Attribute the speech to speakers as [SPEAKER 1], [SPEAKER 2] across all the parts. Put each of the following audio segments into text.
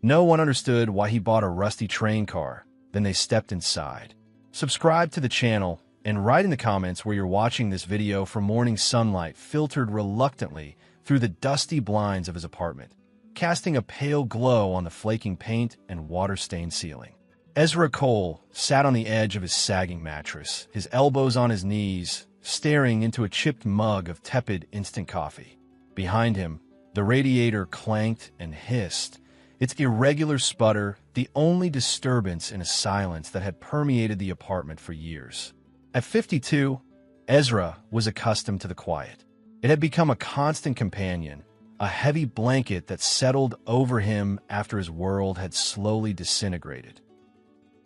[SPEAKER 1] No one understood why he bought a rusty train car. Then they stepped inside. Subscribe to the channel and write in the comments where you're watching this video for morning sunlight filtered reluctantly through the dusty blinds of his apartment, casting a pale glow on the flaking paint and water-stained ceiling. Ezra Cole sat on the edge of his sagging mattress, his elbows on his knees, staring into a chipped mug of tepid instant coffee. Behind him, the radiator clanked and hissed, its irregular sputter the only disturbance in a silence that had permeated the apartment for years. At 52, Ezra was accustomed to the quiet. It had become a constant companion, a heavy blanket that settled over him after his world had slowly disintegrated.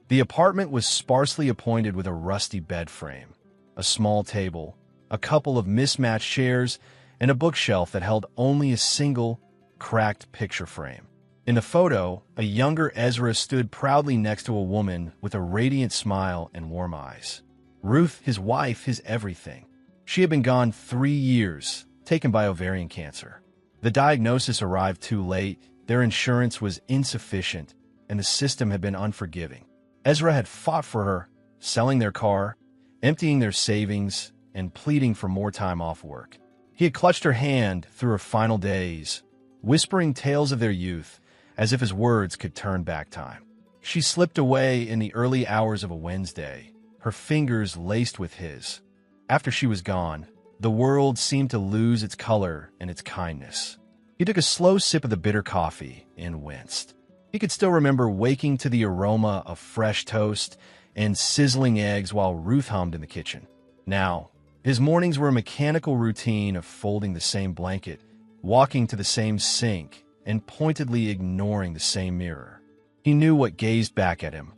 [SPEAKER 1] The apartment was sparsely appointed with a rusty bed frame, a small table, a couple of mismatched chairs, and a bookshelf that held only a single, cracked picture frame. In the photo, a younger Ezra stood proudly next to a woman with a radiant smile and warm eyes. Ruth, his wife, his everything. She had been gone 3 years, taken by ovarian cancer. The diagnosis arrived too late, their insurance was insufficient, and the system had been unforgiving. Ezra had fought for her, selling their car, emptying their savings, and pleading for more time off work. He had clutched her hand through her final days, whispering tales of their youth, as if his words could turn back time. She slipped away in the early hours of a Wednesday, her fingers laced with his. After she was gone, the world seemed to lose its color and its kindness. He took a slow sip of the bitter coffee and winced. He could still remember waking to the aroma of fresh toast and sizzling eggs while Ruth hummed in the kitchen. Now, his mornings were a mechanical routine of folding the same blanket, walking to the same sink, and pointedly ignoring the same mirror. He knew what gazed back at him,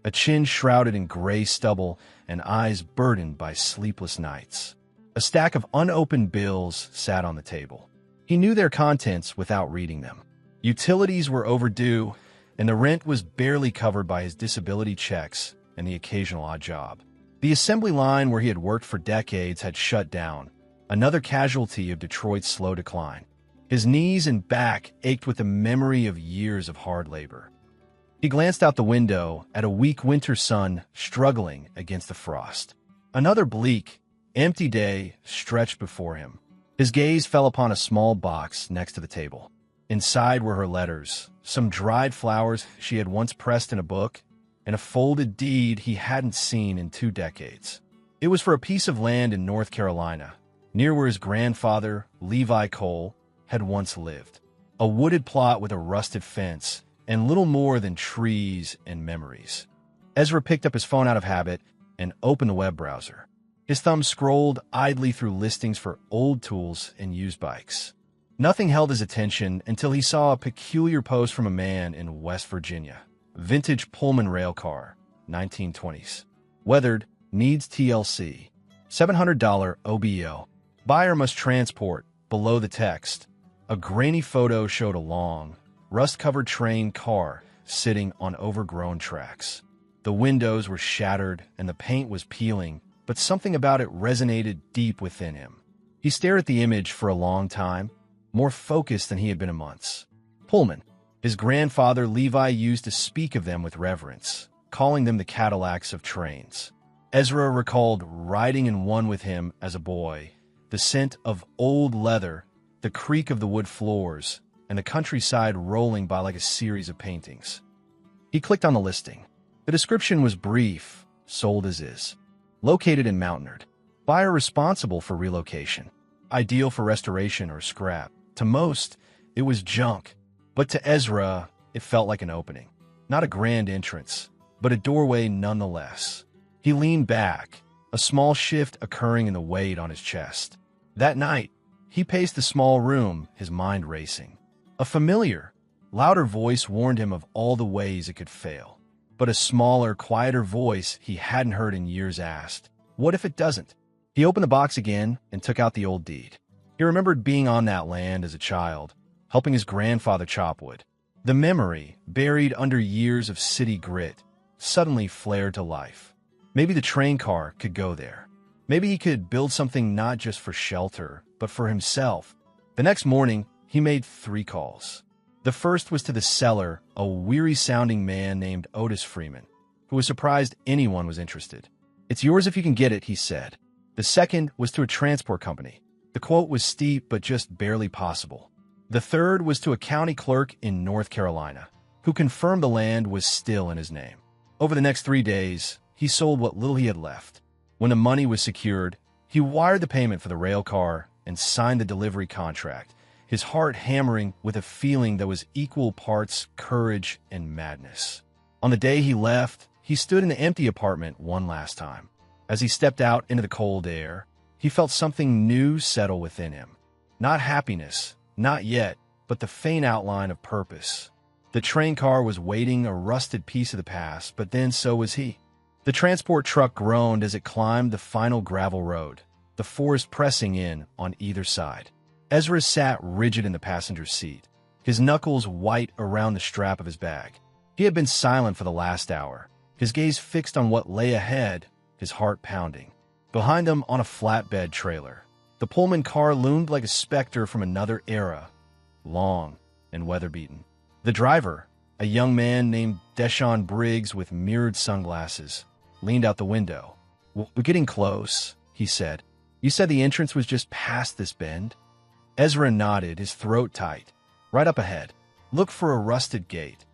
[SPEAKER 1] a chin shrouded in gray stubble and eyes burdened by sleepless nights. A stack of unopened bills sat on the table. He knew their contents without reading them. Utilities were overdue, and the rent was barely covered by his disability checks and the occasional odd job. The assembly line where he had worked for decades had shut down, another casualty of Detroit's slow decline. His knees and back ached with the memory of years of hard labor. He glanced out the window at a weak winter sun struggling against the frost. Another bleak, empty day stretched before him. His gaze fell upon a small box next to the table. Inside were her letters, some dried flowers she had once pressed in a book, and a folded deed he hadn't seen in 2 decades. It was for a piece of land in North Carolina, near where his grandfather, Levi Cole, had once lived. A wooded plot with a rusted fence, and little more than trees and memories. Ezra picked up his phone out of habit and opened the web browser. His thumb scrolled idly through listings for old tools and used bikes. Nothing held his attention until he saw a peculiar post from a man in West Virginia. Vintage Pullman railcar, 1920s. Weathered, needs TLC. $700 OBO. Buyer must transport. Below the text, a grainy photo showed a long, rust-covered train car sitting on overgrown tracks. The windows were shattered and the paint was peeling, but something about it resonated deep within him. He stared at the image for a long time, more focused than he had been in months. Pullman. His grandfather Levi used to speak of them with reverence, calling them the Cadillacs of trains. Ezra recalled riding in one with him as a boy, the scent of old leather, the creak of the wood floors, and the countryside rolling by like a series of paintings. He clicked on the listing. The description was brief, sold as is. Located in Mountaineerd. Buyer responsible for relocation. Ideal for restoration or scrap. To most, it was junk. But to Ezra, it felt like an opening. Not a grand entrance, but a doorway nonetheless. He leaned back, a small shift occurring in the weight on his chest. That night, he paced the small room, his mind racing. A familiar, louder voice warned him of all the ways it could fail. But a smaller, quieter voice he hadn't heard in years asked, "What if it doesn't?" He opened the box again and took out the old deed. He remembered being on that land as a child, helping his grandfather chop wood. The memory, buried under years of city grit, suddenly flared to life. Maybe the train car could go there. Maybe he could build something not just for shelter, but for himself. The next morning, he made 3 calls. The first was to the seller, a weary-sounding man named Otis Freeman, who was surprised anyone was interested. "It's yours if you can get it," he said. The second was to a transport company. The quote was steep but just barely possible. The third was to a county clerk in North Carolina, who confirmed the land was still in his name. Over the next 3 days, he sold what little he had left. When the money was secured, he wired the payment for the rail car and signed the delivery contract, his heart hammering with a feeling that was equal parts courage and madness. On the day he left, he stood in the empty apartment one last time. As he stepped out into the cold air, he felt something new settle within him. Not happiness, not yet, but the faint outline of purpose. The train car was waiting, a rusted piece of the past, but then so was he. The transport truck groaned as it climbed the final gravel road, the forest pressing in on either side. Ezra sat rigid in the passenger seat, his knuckles white around the strap of his bag. He had been silent for the last hour, his gaze fixed on what lay ahead, his heart pounding. Behind him on a flatbed trailer, the Pullman car loomed like a specter from another era, long and weather-beaten. The driver, a young man named Deshaun Briggs with mirrored sunglasses, leaned out the window. "We're getting close," he said. "You said the entrance was just past this bend?" Ezra nodded, his throat tight. "Right up ahead. Look for a rusted gate."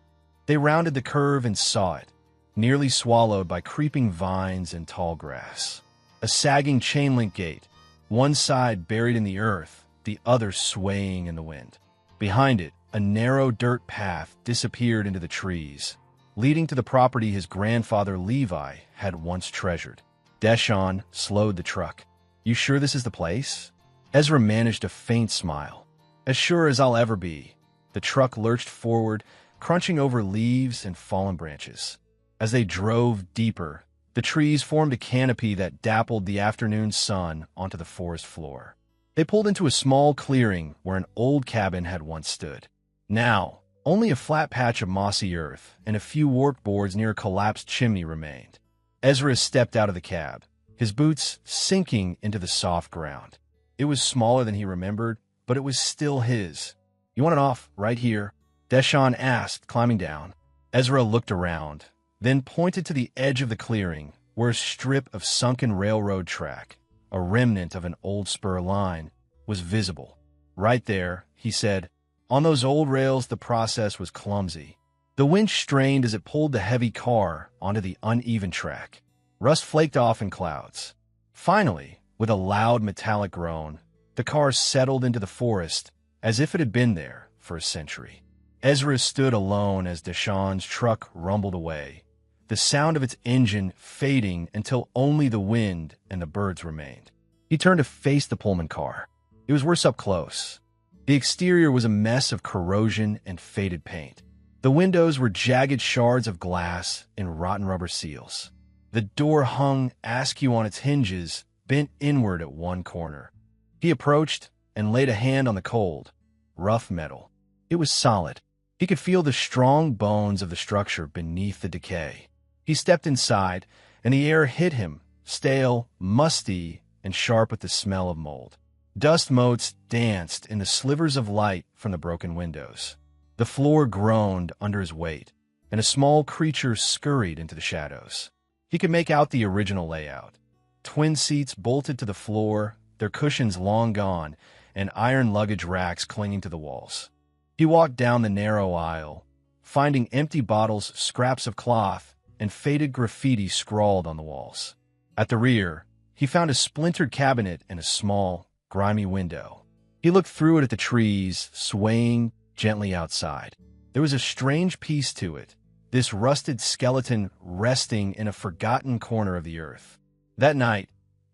[SPEAKER 1] They rounded the curve and saw it, nearly swallowed by creeping vines and tall grass. A sagging chain-link gate, one side buried in the earth, the other swaying in the wind. Behind it, a narrow dirt path disappeared into the trees, leading to the property his grandfather Levi had once treasured. Deshaun slowed the truck. "You sure this is the place?" Ezra managed a faint smile. "As sure as I'll ever be." The truck lurched forward, crunching over leaves and fallen branches. As they drove deeper, the trees formed a canopy that dappled the afternoon sun onto the forest floor. They pulled into a small clearing where an old cabin had once stood. Now, only a flat patch of mossy earth and a few warped boards near a collapsed chimney remained. Ezra stepped out of the cab, his boots sinking into the soft ground. It was smaller than he remembered, but it was still his. "You want it off right here?" Deshaun asked, climbing down. Ezra looked around, then pointed to the edge of the clearing, where a strip of sunken railroad track, a remnant of an old spur line, was visible. "Right there," he said. On those old rails, the process was clumsy. The winch strained as it pulled the heavy car onto the uneven track. Rust flaked off in clouds. Finally, with a loud metallic groan, the car settled into the forest as if it had been there for a century. Ezra stood alone as Deshaun's truck rumbled away, the sound of its engine fading until only the wind and the birds remained. He turned to face the Pullman car. It was worse up close. The exterior was a mess of corrosion and faded paint. The windows were jagged shards of glass and rotten rubber seals. The door hung askew on its hinges, bent inward at one corner. He approached and laid a hand on the cold, rough metal. It was solid. He could feel the strong bones of the structure beneath the decay. He stepped inside, and the air hit him, stale, musty, and sharp with the smell of mold. Dust motes danced in the slivers of light from the broken windows. The floor groaned under his weight, and a small creature scurried into the shadows. He could make out the original layout. Twin seats bolted to the floor, their cushions long gone, and iron luggage racks clinging to the walls. He walked down the narrow aisle, finding empty bottles, scraps of cloth, and faded graffiti scrawled on the walls. At the rear, he found a splintered cabinet and a small, grimy window. He looked through it at the trees, swaying gently outside. There was a strange peace to it, this rusted skeleton resting in a forgotten corner of the earth. That night,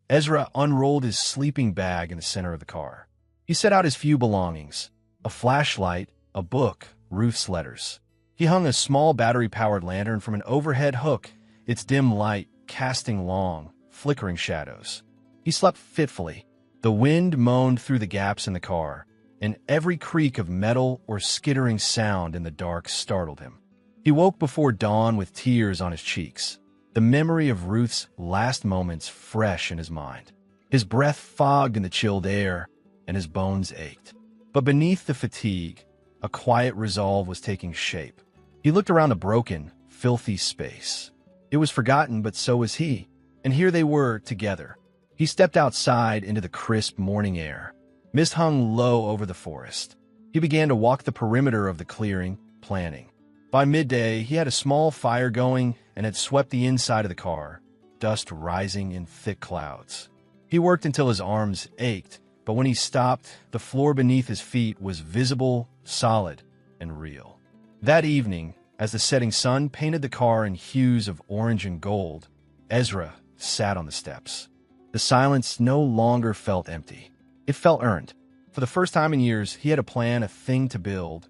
[SPEAKER 1] Ezra unrolled his sleeping bag in the center of the car. He set out his few belongings, a flashlight, a book, Ruth's letters. He hung a small battery-powered lantern from an overhead hook, its dim light casting long, flickering shadows. He slept fitfully. The wind moaned through the gaps in the car, and every creak of metal or skittering sound in the dark startled him. He woke before dawn with tears on his cheeks, the memory of Ruth's last moments fresh in his mind. His breath fogged in the chilled air, and his bones ached. But beneath the fatigue, A quiet resolve was taking shape. He looked around the broken, filthy space. It was forgotten, but so was he. And here they were, together. He stepped outside into the crisp morning air. Mist hung low over the forest. He began to walk the perimeter of the clearing, planning. By midday, he had a small fire going and had swept the inside of the car, dust rising in thick clouds. He worked until his arms ached, but when he stopped, the floor beneath his feet was visible, solid, and real. That evening, as the setting sun painted the car in hues of orange and gold, Ezra sat on the steps. The silence no longer felt empty. It felt earned. For the first time in years, he had a plan, a thing to build,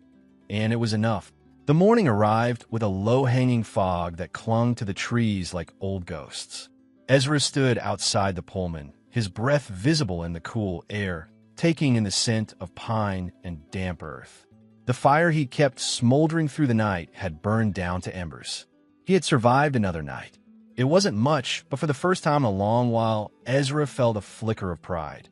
[SPEAKER 1] and it was enough. The morning arrived with a low-hanging fog that clung to the trees like old ghosts. Ezra stood outside the Pullman, his breath visible in the cool air, taking in the scent of pine and damp earth. The fire he kept smoldering through the night had burned down to embers. He had survived another night. It wasn't much, but for the first time in a long while, Ezra felt a flicker of pride.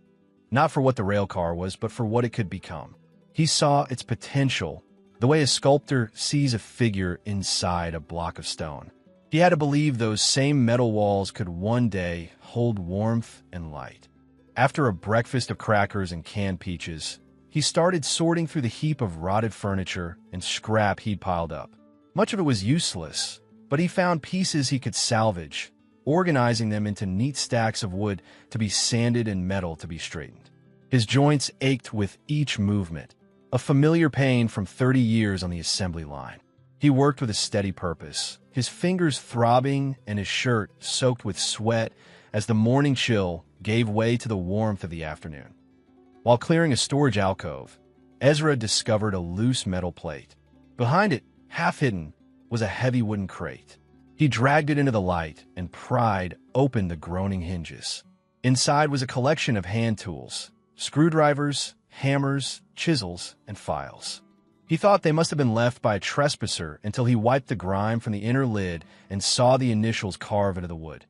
[SPEAKER 1] Not for what the rail car was, but for what it could become. He saw its potential, the way a sculptor sees a figure inside a block of stone. He had to believe those same metal walls could one day hold warmth and light. After a breakfast of crackers and canned peaches, he started sorting through the heap of rotted furniture and scrap he'd piled up. Much of it was useless, but he found pieces he could salvage, organizing them into neat stacks of wood to be sanded and metal to be straightened. His joints ached with each movement, a familiar pain from 30 years on the assembly line. He worked with a steady purpose, his fingers throbbing and his shirt soaked with sweat as the morning chill gave way to the warmth of the afternoon. While clearing a storage alcove, Ezra discovered a loose metal plate. Behind it, half hidden, was a heavy wooden crate. He dragged it into the light, and pride opened the groaning hinges. Inside was a collection of hand tools, screwdrivers, hammers, chisels, and files. He thought they must have been left by a trespasser until he wiped the grime from the inner lid and saw the initials carved into the wood.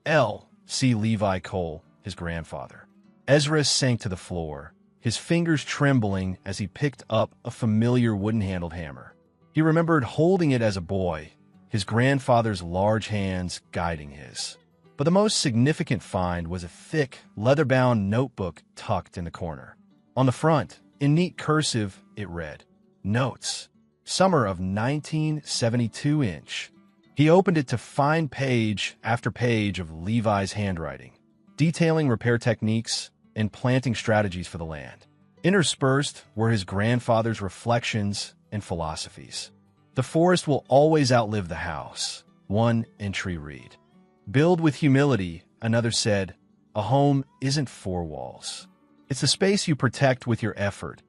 [SPEAKER 1] L. C. Levi Cole, his grandfather. Ezra sank to the floor, his fingers trembling as he picked up a familiar wooden-handled hammer. He remembered holding it as a boy, his grandfather's large hands guiding his. But the most significant find was a thick, leather-bound notebook tucked in the corner. On the front, in neat cursive, it read, Notes, Summer of 1972 inch. He opened it to find page after page of Levi's handwriting, detailing repair techniques and planting strategies for the land. Interspersed were his grandfather's reflections and philosophies. The forest will always outlive the house, one entry read. Build with humility, another said. A home isn't four walls. It's the space you protect with your effort.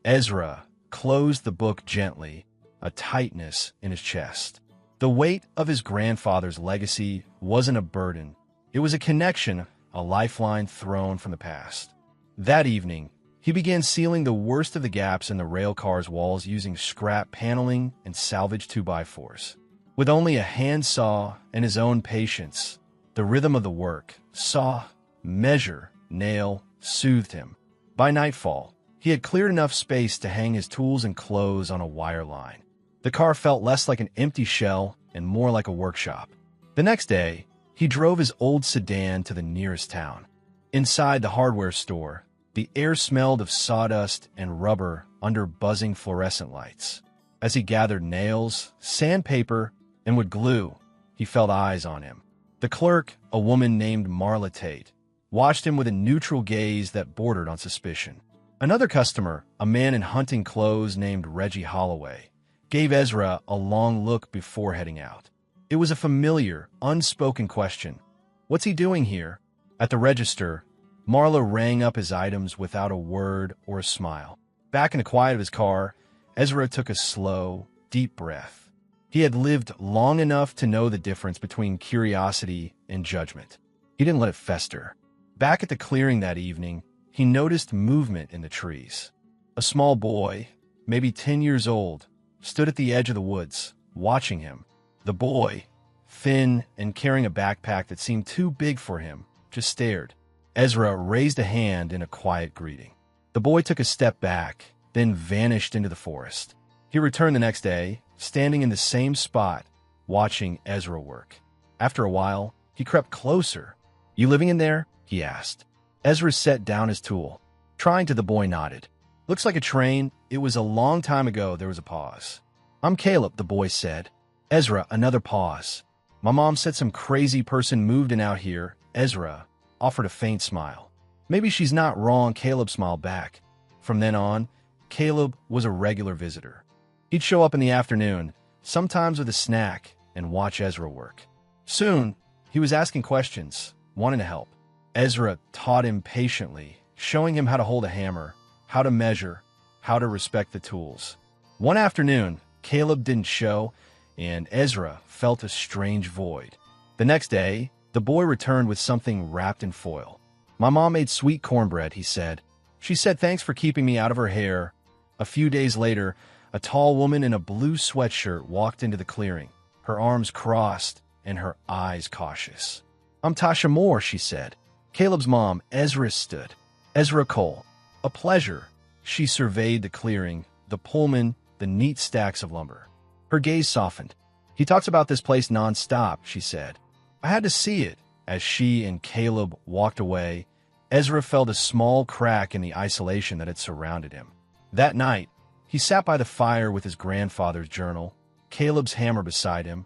[SPEAKER 1] Ezra closed the book gently, a tightness in his chest. The weight of his grandfather's legacy wasn't a burden. It was a connection, a lifeline thrown from the past. That evening, he began sealing the worst of the gaps in the rail car's walls using scrap paneling and salvaged 2x4s. With only a handsaw and his own patience, the rhythm of the work, saw, measure, nail, soothed him. By nightfall, he had cleared enough space to hang his tools and clothes on a wire line. The car felt less like an empty shell and more like a workshop. The next day, he drove his old sedan to the nearest town. Inside the hardware store, the air smelled of sawdust and rubber under buzzing fluorescent lights. As he gathered nails, sandpaper, and would glue, he felt eyes on him. The clerk, a woman named Marla Tate, watched him with a neutral gaze that bordered on suspicion. Another customer, a man in hunting clothes named Reggie Holloway, gave Ezra a long look before heading out. It was a familiar, unspoken question. What's he doing here? At the register, Marla rang up his items without a word or a smile. Back in the quiet of his car, Ezra took a slow, deep breath. He had lived long enough to know the difference between curiosity and judgment. He didn't let it fester. Back at the clearing that evening, he noticed movement in the trees. A small boy, maybe 10 years old, stood at the edge of the woods, watching him. The boy, thin and carrying a backpack that seemed too big for him, just stared. Ezra raised a hand in a quiet greeting. The boy took a step back, then vanished into the forest. He returned the next day, standing in the same spot, watching Ezra work. After a while, he crept closer. "You living in there?" he asked. Ezra set down his tool. Trying to, the boy nodded. "Looks like a train. It was a long time ago." There was a pause. "I'm Caleb," the boy said. Ezra, another pause. "My mom said some crazy person moved in out here." Ezra offered a faint smile. "Maybe she's not wrong." Caleb smiled back. From then on, Caleb was a regular visitor. He'd show up in the afternoon, sometimes with a snack, and watch Ezra work. Soon, he was asking questions, wanting to help. Ezra taught him patiently, showing him how to hold a hammer, how to measure, how to respect the tools. One afternoon, Caleb didn't show, and Ezra felt a strange void. The next day, the boy returned with something wrapped in foil. "My mom made sweet cornbread," he said. "She said thanks for keeping me out of her hair." A few days later, a tall woman in a blue sweatshirt walked into the clearing, her arms crossed and her eyes cautious. "I'm Tasha Moore," she said. Caleb's mom, Ezra, stood. "Ezra Cole. A pleasure." She surveyed the clearing, the Pullman, the neat stacks of lumber. Her gaze softened. "He talks about this place nonstop," she said. "I had to see it." As she and Caleb walked away, Ezra felt a small crack in the isolation that had surrounded him. That night, he sat by the fire with his grandfather's journal, Caleb's hammer beside him,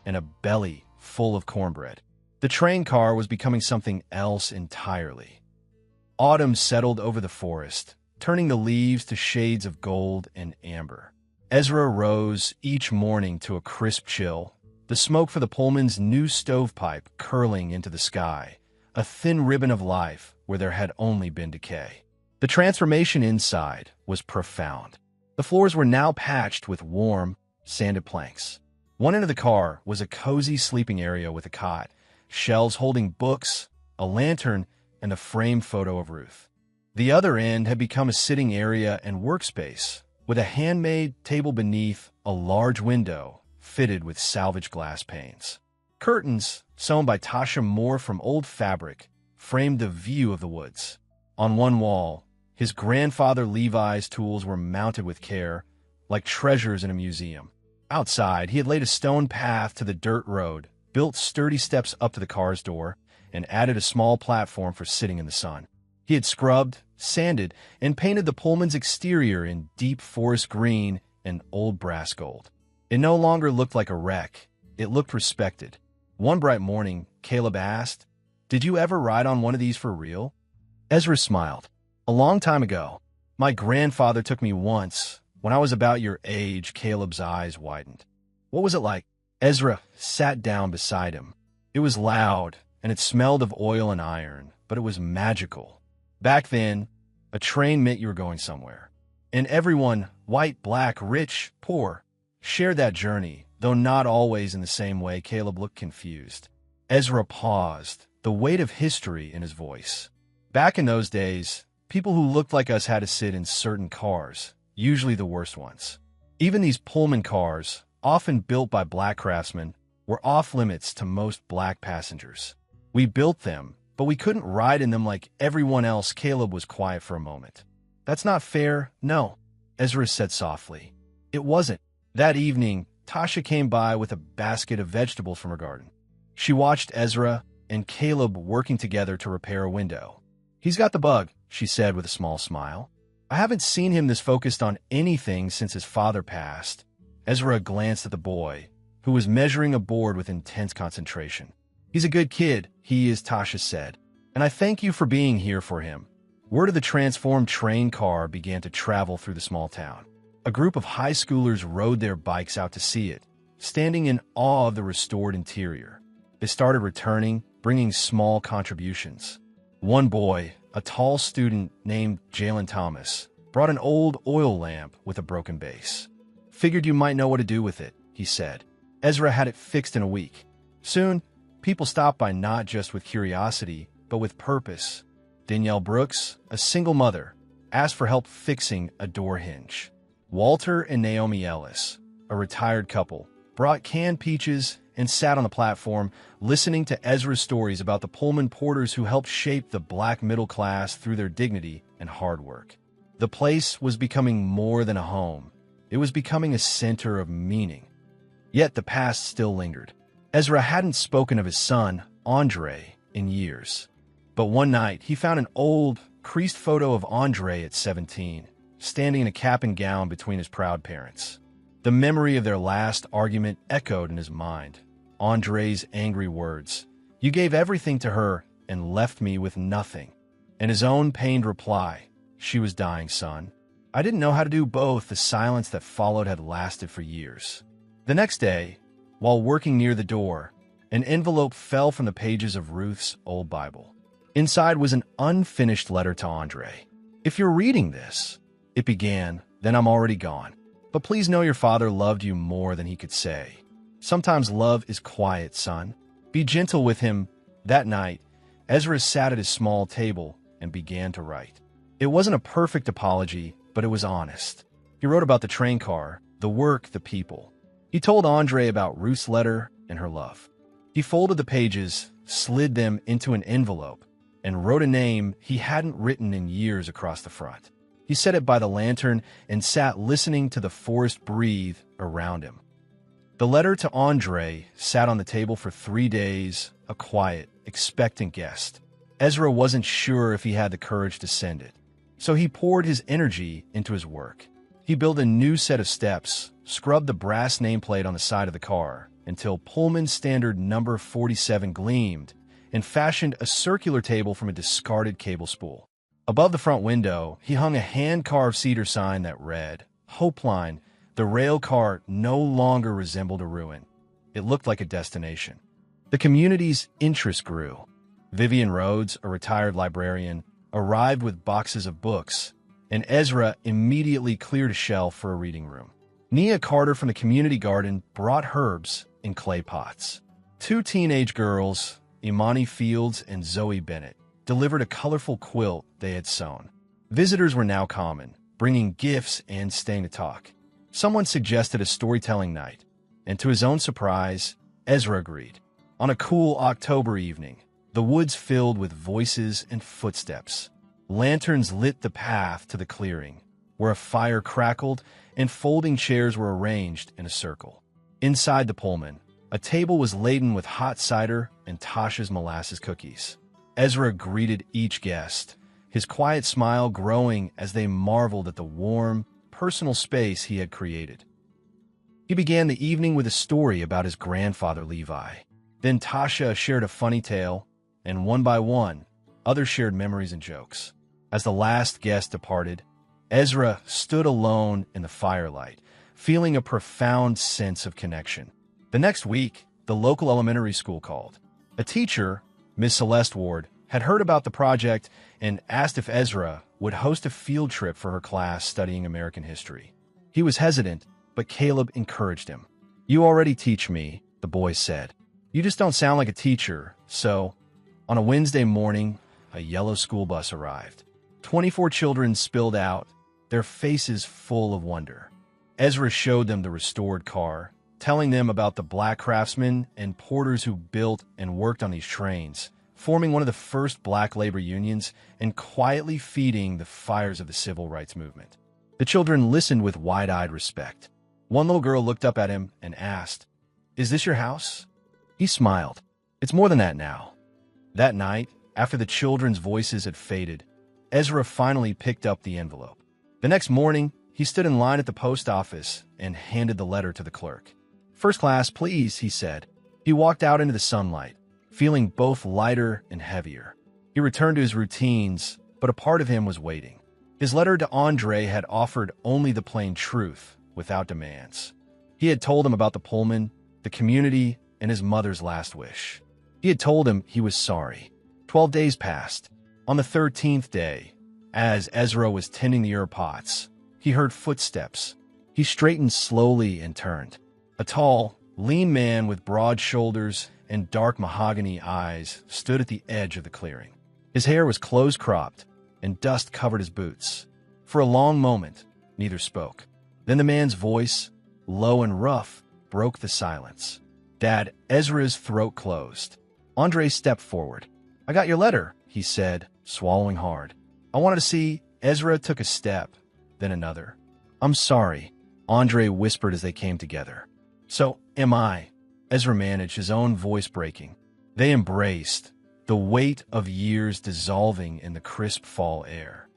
[SPEAKER 1] and a belly full of cornbread. The train car was becoming something else entirely. Autumn settled over the forest, turning the leaves to shades of gold and amber. Ezra rose each morning to a crisp chill, the smoke for the Pullman's new stovepipe curling into the sky, a thin ribbon of life where there had only been decay. The transformation inside was profound. The floors were now patched with warm, sanded planks. One end of the car was a cozy sleeping area with a cot, shelves holding books, a lantern, and a framed photo of Ruth. The other end had become a sitting area and workspace, with a handmade table beneath a large window fitted with salvaged glass panes. Curtains, sewn by Tasha Moore from old fabric, framed the view of the woods. On one wall, his grandfather Levi's tools were mounted with care, like treasures in a museum. Outside, he had laid a stone path to the dirt road, built sturdy steps up to the car's door, and added a small platform for sitting in the sun. He had scrubbed, sanded, and painted the Pullman's exterior in deep forest green and old brass gold. It no longer looked like a wreck. It looked respected. One bright morning, Caleb asked, "Did you ever ride on one of these for real?" Ezra smiled. "A long time ago. My grandfather took me once. When I was about your age." Caleb's eyes widened. "What was it like?" Ezra sat down beside him. "It was loud, and it smelled of oil and iron, but it was magical. Back then, a train meant you were going somewhere. And everyone, white, black, rich, poor, shared that journey, though not always in the same way." Caleb looked confused. Ezra paused, the weight of history in his voice. "Back in those days, people who looked like us had to sit in certain cars, usually the worst ones. Even these Pullman cars, often built by black craftsmen, were off-limits to most black passengers. We built them, but we couldn't ride in them like everyone else." Caleb was quiet for a moment. "That's not fair." "No," Ezra said softly. "It wasn't." That evening, Tasha came by with a basket of vegetables from her garden. She watched Ezra and Caleb working together to repair a window. "He's got the bug," she said with a small smile. "I haven't seen him this focused on anything since his father passed." Ezra glanced at the boy, who was measuring a board with intense concentration. "He's a good kid," he is, Tasha said, "and I thank you for being here for him." Word of the transformed train car began to travel through the small town. A group of high schoolers rode their bikes out to see it, standing in awe of the restored interior. They started returning, bringing small contributions. One boy, a tall student named Jalen Thomas, brought an old oil lamp with a broken base. "Figured you might know what to do with it," he said. Ezra had it fixed in a week. Soon, people stopped by not just with curiosity, but with purpose. Danielle Brooks, a single mother, asked for help fixing a door hinge. Walter and Naomi Ellis, a retired couple, brought canned peaches and sat on the platform, listening to Ezra's stories about the Pullman porters who helped shape the black middle class through their dignity and hard work. The place was becoming more than a home. It was becoming a center of meaning. Yet the past still lingered. Ezra hadn't spoken of his son, Andre, in years. But one night, he found an old, creased photo of Andre at 17, standing in a cap and gown between his proud parents. The memory of their last argument echoed in his mind. Andre's angry words, "You gave everything to her and left me with nothing." And his own pained reply, "She was dying, son. I didn't know how to do both." The silence that followed had lasted for years. The next day, while working near the door, an envelope fell from the pages of Ruth's old Bible. Inside was an unfinished letter to Andre. "If you're reading this," it began, "then I'm already gone. But please know your father loved you more than he could say. Sometimes love is quiet, son. Be gentle with him." That night, Ezra sat at his small table and began to write. It wasn't a perfect apology, but it was honest. He wrote about the train car, the work, the people. He told Andre about Ruth's letter and her love. He folded the pages, slid them into an envelope, and wrote a name he hadn't written in years across the front. He set it by the lantern and sat listening to the forest breathe around him. The letter to Andre sat on the table for 3 days, a quiet, expectant guest. Ezra wasn't sure if he had the courage to send it, so he poured his energy into his work. He built a new set of steps, scrubbed the brass nameplate on the side of the car until Pullman Standard Number 47 gleamed, and fashioned a circular table from a discarded cable spool. Above the front window, he hung a hand-carved cedar sign that read, "Hope Line." The rail car no longer resembled a ruin. It looked like a destination. The community's interest grew. Vivian Rhodes, a retired librarian, arrived with boxes of books, and Ezra immediately cleared a shelf for a reading room. Nia Carter from the community garden brought herbs in clay pots. 2 teenage girls, Imani Fields and Zoe Bennett, delivered a colorful quilt they had sewn. Visitors were now common, bringing gifts and staying to talk. Someone suggested a storytelling night, and to his own surprise, Ezra agreed. On a cool October evening, the woods filled with voices and footsteps. Lanterns lit the path to the clearing, where a fire crackled and folding chairs were arranged in a circle. Inside the Pullman, a table was laden with hot cider and Tasha's molasses cookies. Ezra greeted each guest, his quiet smile growing as they marveled at the warm, personal space he had created. He began the evening with a story about his grandfather Levi. Then Tasha shared a funny tale, and one by one, others shared memories and jokes. As the last guest departed, Ezra stood alone in the firelight, feeling a profound sense of connection. The next week, the local elementary school called. A teacher, Miss Celeste Ward, had heard about the project and asked if Ezra would host a field trip for her class studying American history. He was hesitant, but Caleb encouraged him. "You already teach me," the boy said. "You just don't sound like a teacher." So, on a Wednesday morning, a yellow school bus arrived. 24 children spilled out, their faces full of wonder. Ezra showed them the restored car, telling them about the black craftsmen and porters who built and worked on these trains, forming one of the first black labor unions and quietly feeding the fires of the civil rights movement. The children listened with wide-eyed respect. One little girl looked up at him and asked, "Is this your house?" He smiled. "It's more than that now." That night, after the children's voices had faded, Ezra finally picked up the envelope. The next morning, he stood in line at the post office and handed the letter to the clerk. "First class, please," he said. He walked out into the sunlight, feeling both lighter and heavier. He returned to his routines, but a part of him was waiting. His letter to Andre had offered only the plain truth, without demands. He had told him about the Pullman, the community, and his mother's last wish. He had told him he was sorry. 12 days passed. On the 13th day, as Ezra was tending the herb pots, he heard footsteps. He straightened slowly and turned. A tall, lean man with broad shoulders and dark mahogany eyes stood at the edge of the clearing. His hair was close-cropped, and dust covered his boots. For a long moment, neither spoke. Then the man's voice, low and rough, broke the silence. "Dad," Ezra's throat closed. Andre stepped forward. "I got your letter," he said, swallowing hard. "I wanted to see Ezra took a step, then another. "I'm sorry," Andre whispered as they came together. "So am I." Ezra managed, his own voice breaking. They embraced, the weight of years dissolving in the crisp fall air.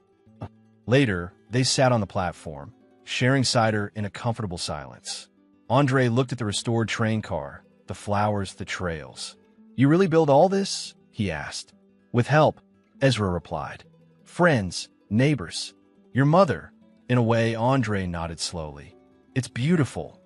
[SPEAKER 1] Later, they sat on the platform, sharing cider in a comfortable silence. Andre looked at the restored train car, the flowers, the trails. "You really build all this?" he asked. "With help," Ezra replied. "Friends, neighbors, your mother." In a way, Andre nodded slowly. "It's beautiful."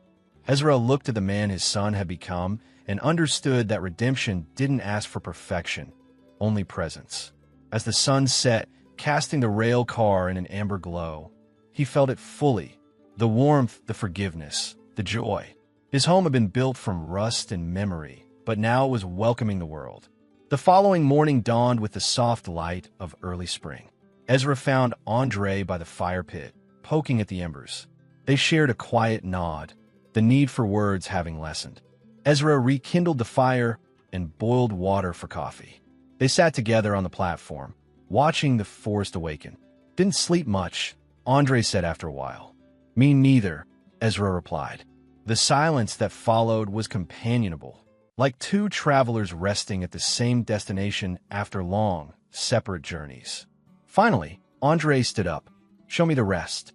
[SPEAKER 1] Ezra looked at the man his son had become and understood that redemption didn't ask for perfection, only presence. As the sun set, casting the rail car in an amber glow, he felt it fully, the warmth, the forgiveness, the joy. His home had been built from rust and memory, but now it was welcoming the world. The following morning dawned with the soft light of early spring. Ezra found Andre by the fire pit, poking at the embers. They shared a quiet nod, the need for words having lessened. Ezra rekindled the fire and boiled water for coffee. They sat together on the platform, watching the forest awaken. "Didn't sleep much," Andre said after a while. "Me neither," Ezra replied. The silence that followed was companionable, like two travelers resting at the same destination after long, separate journeys. Finally, Andre stood up. "Show me the rest."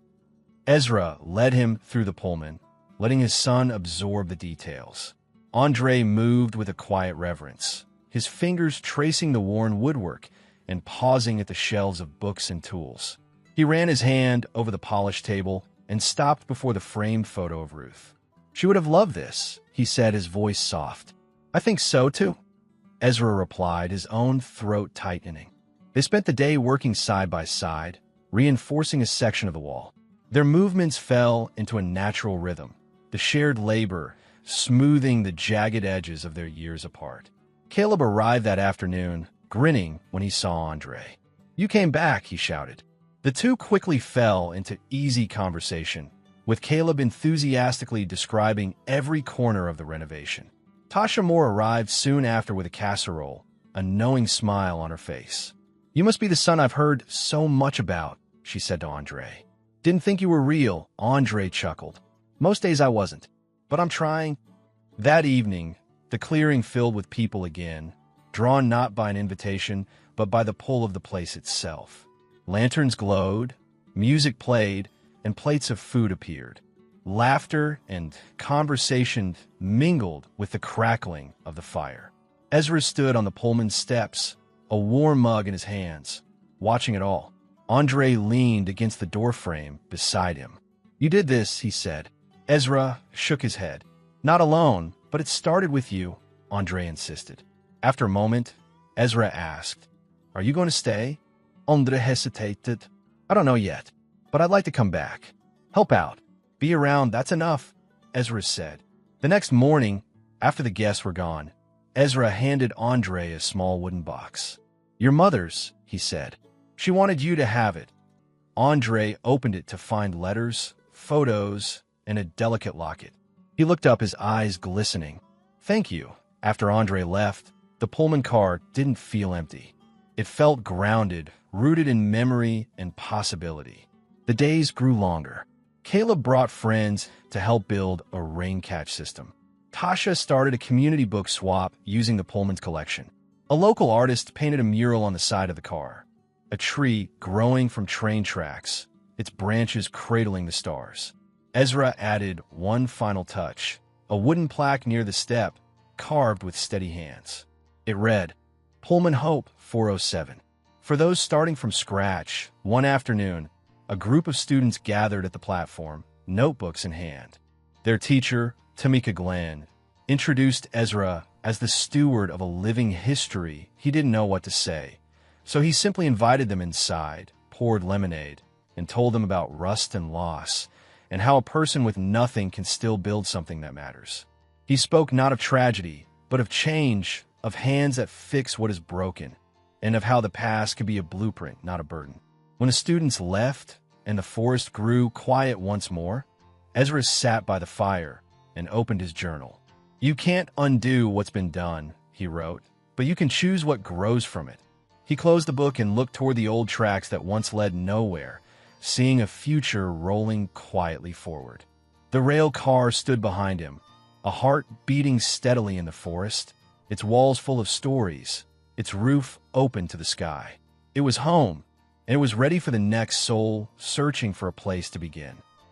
[SPEAKER 1] Ezra led him through the Pullman, letting his son absorb the details. Andre moved with a quiet reverence, his fingers tracing the worn woodwork and pausing at the shelves of books and tools. He ran his hand over the polished table and stopped before the framed photo of Ruth. "She would have loved this," he said, his voice soft. "I think so, too," Ezra replied, his own throat tightening. They spent the day working side by side, reinforcing a section of the wall. Their movements fell into a natural rhythm, the shared labor smoothing the jagged edges of their years apart. Caleb arrived that afternoon, grinning when he saw Andre. "You came back," he shouted. The two quickly fell into easy conversation, with Caleb enthusiastically describing every corner of the renovation. Tasha Moore arrived soon after with a casserole, a knowing smile on her face. "You must be the son I've heard so much about," she said to Andre. "Didn't think you were real," Andre chuckled. "Most days I wasn't, but I'm trying." That evening, the clearing filled with people again, drawn not by an invitation, but by the pull of the place itself. Lanterns glowed, music played, and plates of food appeared. Laughter and conversation mingled with the crackling of the fire. Ezra stood on the Pullman steps, a warm mug in his hands, watching it all. Andre leaned against the doorframe beside him. "You did this," he said. Ezra shook his head. "Not alone, but it started with you," Andre insisted. After a moment, Ezra asked, "Are you going to stay?" Andre hesitated. "I don't know yet, but I'd like to come back. Help out. Be around, that's enough," Ezra said. The next morning, after the guests were gone, Ezra handed Andre a small wooden box. "Your mother's," he said. "She wanted you to have it." Andre opened it to find letters, photos, and a delicate locket. He looked up, his eyes glistening. "Thank you." After Andre left, the Pullman car didn't feel empty. It felt grounded, rooted in memory and possibility. The days grew longer. Caleb brought friends to help build a rain catch system. Tasha started a community book swap using the Pullman's collection. A local artist painted a mural on the side of the car, a tree growing from train tracks, its branches cradling the stars. Ezra added one final touch, a wooden plaque near the step, carved with steady hands. It read, "Pullman Hope 407. For those starting from scratch, one afternoon, a group of students gathered at the platform, notebooks in hand. Their teacher, Tamika Glenn, introduced Ezra as the steward of a living history. He didn't know what to say, so he simply invited them inside, poured lemonade, and told them about rust and loss, and how a person with nothing can still build something that matters. He spoke not of tragedy, but of change, of hands that fix what is broken, and of how the past could be a blueprint, not a burden. When the students left and the forest grew quiet once more, Ezra sat by the fire and opened his journal. "You can't undo what's been done," he wrote, "but you can choose what grows from it." He closed the book and looked toward the old tracks that once led nowhere, seeing a future rolling quietly forward. The rail car stood behind him, a heart beating steadily in the forest, its walls full of stories, its roof open to the sky. It was home, and it was ready for the next soul searching for a place to begin.